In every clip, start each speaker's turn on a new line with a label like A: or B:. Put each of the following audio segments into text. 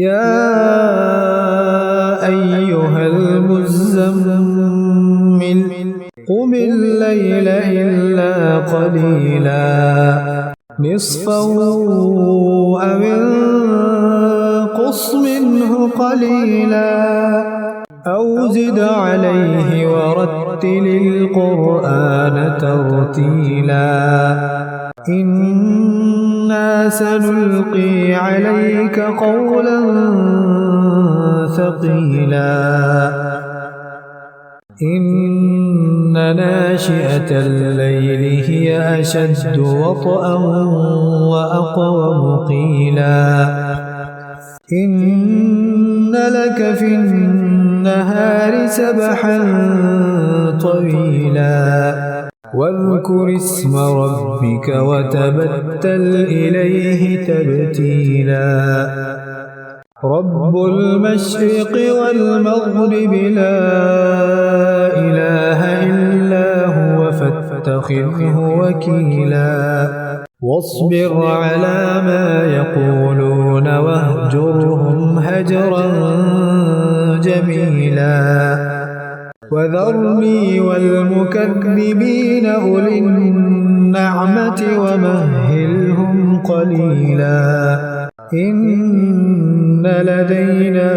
A: يا أيها المزمل قم الليل إلا قليلا نصفه أو انقص منه قليلا أو زد عليه ورتل القرآن ترتيلا إنا سنلقي عليك قولا ثقيلا إن ناشئة الليل هي أشد وطئا وأقوم قيلا إن لك في النهار سبحا طويلا واذكر اسم ربك وتبتل إليه تبتيلا رب المشرق والمغرب لا إله إلا هو فاتخذه وكيلا واصبر على ما يقولون واهجرهم هجرا جميلا وذرني والمكذبين أولي النعمة ومهلهم قليلا إن لدينا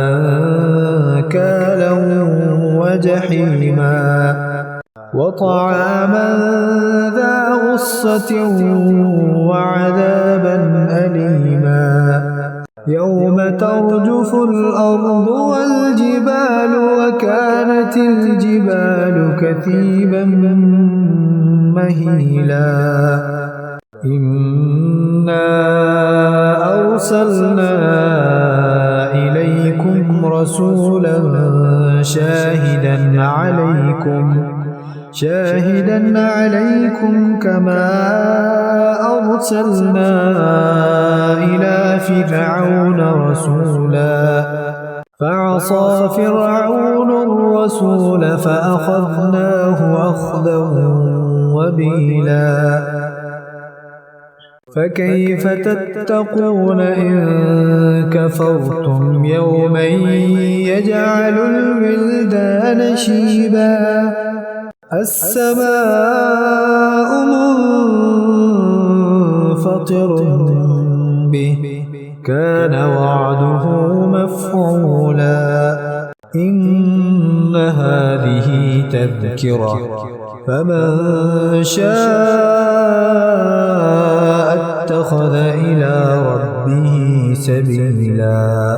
A: أنكالا وجحيما وطعاما ذا غصة وعذابا أليما يوم ترجف الأرض والجبال وكانت الجبال كثيبا مهيلا إنا أرسلنا إليكم رسولا شاهدا عليكم كما أرسلنا إلى فرعون رسولا فعصى فرعون الرسول فأخذناه أخذا وبيلا فكيف تتقون إن كفرتم يوما يجعل الولدان شيبا السماء منفطر به كان وعده مفعولا إن هذه تذكرة فمن شاء اتخذ إلى ربه سبيلا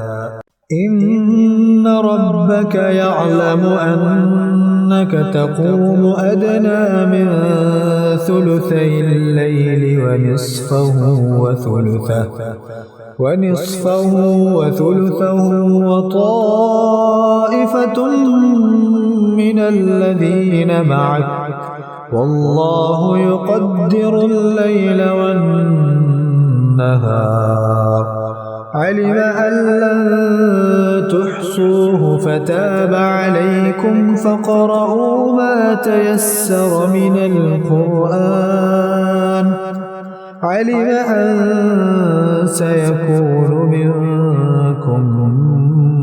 A: إن ربك يعلم أنك تقوم أدنى من ثلثي الليل ونصفه وثلثه وطائفة من الذين معك والله يقدر الليل والنهار علم أن لن تحصوه فتاب عليكم فاقرؤوا ما تيسر من القرآن علم أن سيكون منكم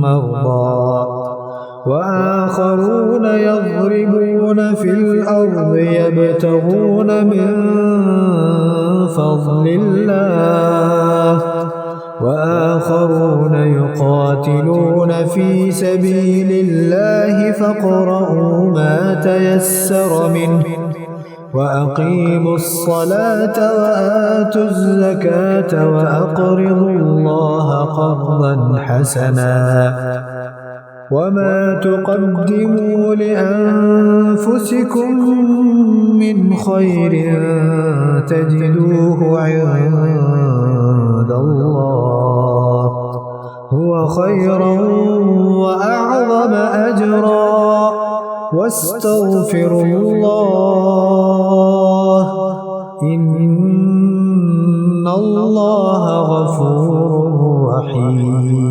A: مرضى وآخرون يضربون في الأرض يبتغون من فضل الله وآخرون يقاتلون في سبيل الله فاقرؤوا ما تيسر منه وأقيموا الصلاة وآتوا الزكاة وأقرضوا الله قرضا حسنا وما تقدموا لأنفسكم من خير تجدوه عند الله هو خيرا وأعظم أجرا واستغفروا الله إن الله غفور رحيم